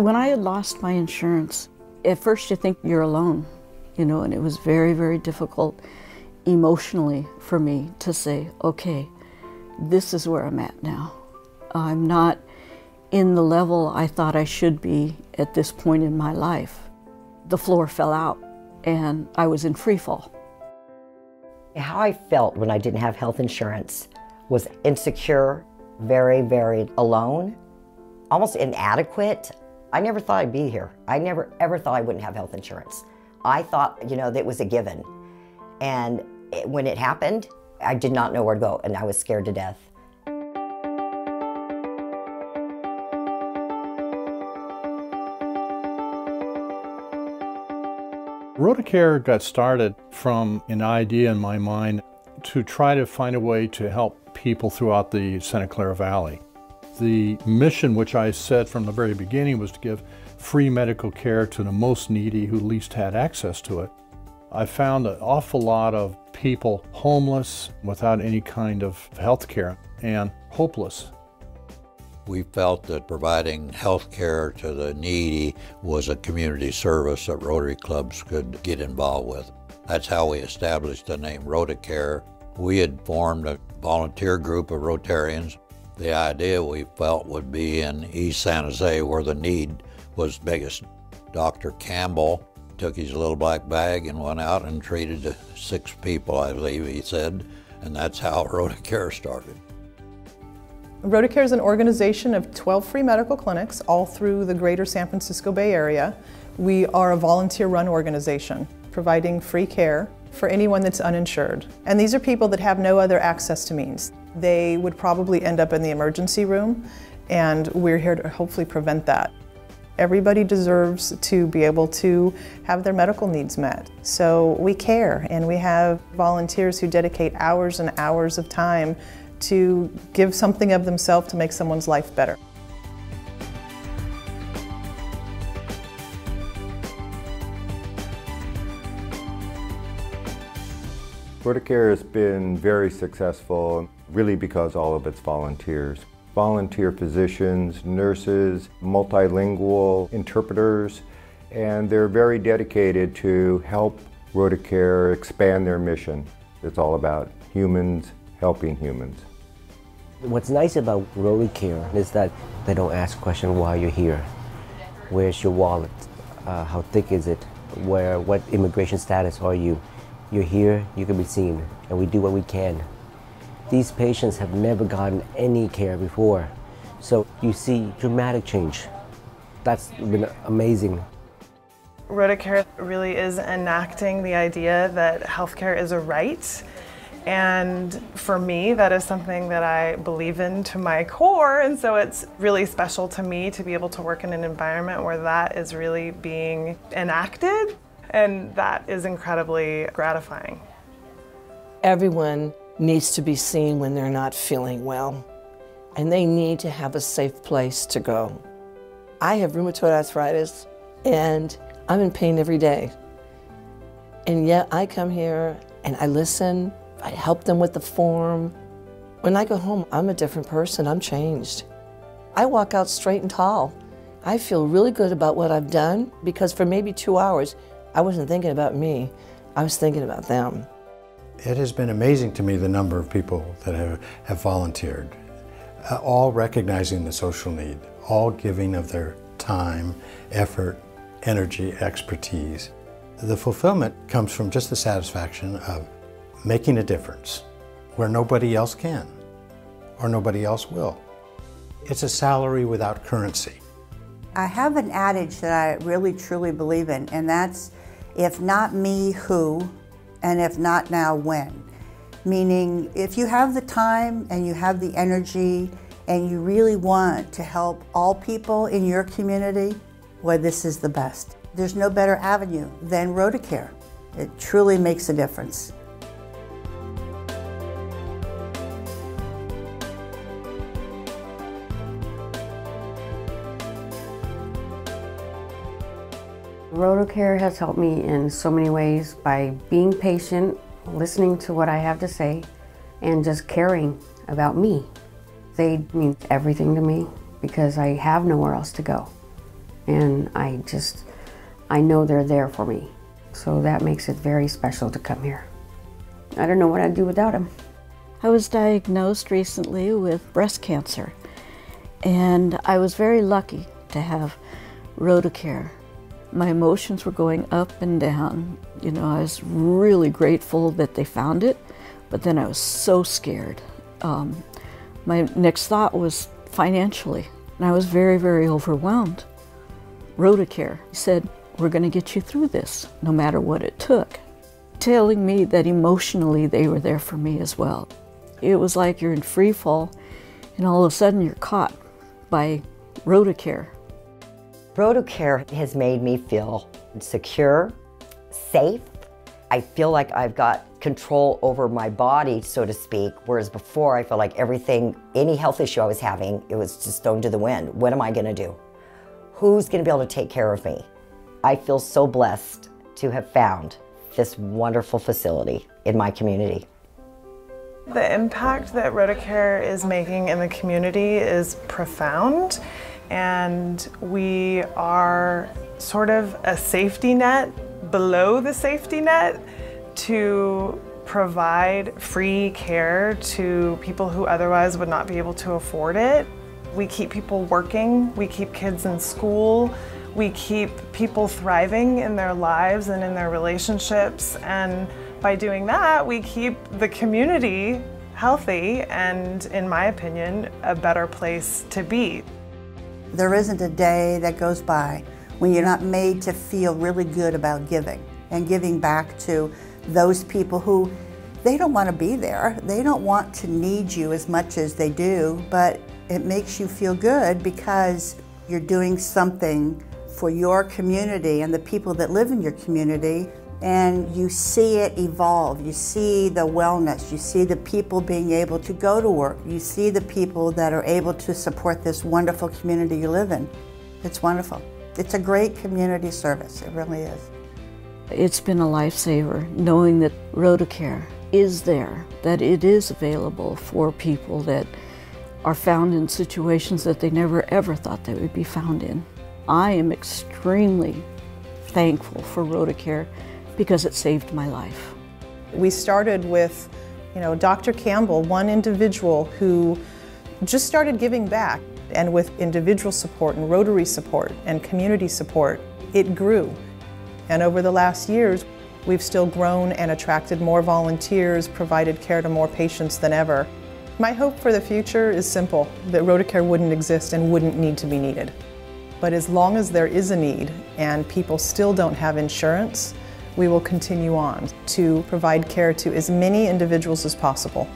When I had lost my insurance, at first you think you're alone, and it was very, very difficult emotionally for me to say, okay, this is where I'm at now. I'm not in the level I thought I should be at this point in my life. The floor fell out and I was in free fall. How I felt when I didn't have health insurance was insecure, very, very alone, almost inadequate. I never thought I'd be here. I never ever thought I wouldn't have health insurance. I thought, that it was a given. And when it happened, I did not know where to go and I was scared to death. RotaCare got started from an idea in my mind to try to find a way to help people throughout the Santa Clara Valley. The mission, which I said from the very beginning, was to give free medical care to the most needy who least had access to it. I found an awful lot of people homeless, without any kind of health care, and hopeless. We felt that providing health care to the needy was a community service that Rotary clubs could get involved with. That's how we established the name RotaCare. We had formed a volunteer group of Rotarians. The idea we felt would be in East San Jose, where the need was biggest. Dr. Campbell took his little black bag and went out and treated 6 people, I believe he said, and that's how RotaCare started. RotaCare is an organization of 12 free medical clinics all through the greater San Francisco Bay Area. We are a volunteer-run organization providing free care for anyone that's uninsured. And these are people that have no other access to means. They would probably end up in the emergency room, and we're here to hopefully prevent that. Everybody deserves to be able to have their medical needs met. So we care, and we have volunteers who dedicate hours and hours of time to give something of themselves to make someone's life better. RotaCare has been very successful, really because all of its volunteers. Volunteer physicians, nurses, multilingual interpreters, and they're very dedicated to help RotaCare expand their mission. It's all about humans helping humans. What's nice about RotaCare is that they don't ask questions why you're here. Where's your wallet? How thick is it? What immigration status are you? You're here, you can be seen, and we do what we can. These patients have never gotten any care before, so you see dramatic change. That's been amazing. RotaCare really is enacting the idea that healthcare is a right. And for me, that is something that I believe in to my core, and so it's really special to me to be able to work in an environment where that is really being enacted, and that is incredibly gratifying. Everyone needs to be seen when they're not feeling well, and they need to have a safe place to go. I have rheumatoid arthritis, and I'm in pain every day. And yet I come here and I listen, I help them with the form. When I go home, I'm a different person, I'm changed. I walk out straight and tall. I feel really good about what I've done, because for maybe 2 hours, I wasn't thinking about me, I was thinking about them. It has been amazing to me the number of people that have volunteered, all recognizing the social need, all giving of their time, effort, energy, expertise. The fulfillment comes from just the satisfaction of making a difference where nobody else can or nobody else will. It's a salary without currency. I have an adage that I really truly believe in, and that's, if not me, who, and if not now, when. Meaning, if you have the time and you have the energy and you really want to help all people in your community, well, this is the best. There's no better avenue than RotaCare. It truly makes a difference. RotaCare has helped me in so many ways by being patient, listening to what I have to say, and just caring about me. They mean everything to me because I have nowhere else to go. and I know they're there for me. So that makes it very special to come here. I don't know what I'd do without them. I was diagnosed recently with breast cancer, and I was very lucky to have RotaCare. My emotions were going up and down. You know, I was really grateful that they found it, but then I was so scared. My next thought was financially, and I was very, very overwhelmed. RotaCare said, "We're going to get you through this, no matter what it took," telling me that emotionally they were there for me as well. It was like you're in free fall, and all of a sudden you're caught by RotaCare. RotaCare has made me feel secure, safe. I feel like I've got control over my body, so to speak, whereas before I felt like everything, any health issue I was having, it was just thrown to the wind. What am I going to do? Who's going to be able to take care of me? I feel so blessed to have found this wonderful facility in my community. The impact that RotaCare is making in the community is profound, and we are sort of a safety net below the safety net to provide free care to people who otherwise would not be able to afford it. We keep people working, we keep kids in school, we keep people thriving in their lives and in their relationships, and by doing that, we keep the community healthy and, in my opinion, a better place to be. There isn't a day that goes by when you're not made to feel really good about giving and giving back to those people who, they don't want to be there. They don't want to need you as much as they do, but it makes you feel good because you're doing something for your community and the people that live in your community, and you see it evolve. You see the wellness, you see the people being able to go to work, you see the people that are able to support this wonderful community you live in. It's wonderful. It's a great community service, it really is. It's been a lifesaver knowing that RotaCare is there, that it is available for people that are found in situations that they never ever thought they would be found in. I am extremely thankful for RotaCare because it saved my life. We started with, Dr. Campbell, one individual who just started giving back, and with individual support and Rotary support and community support, it grew. And over the last years, we've still grown and attracted more volunteers, provided care to more patients than ever. My hope for the future is simple, that RotaCare wouldn't exist and wouldn't need to be needed. But as long as there is a need and people still don't have insurance, we will continue on to provide care to as many individuals as possible.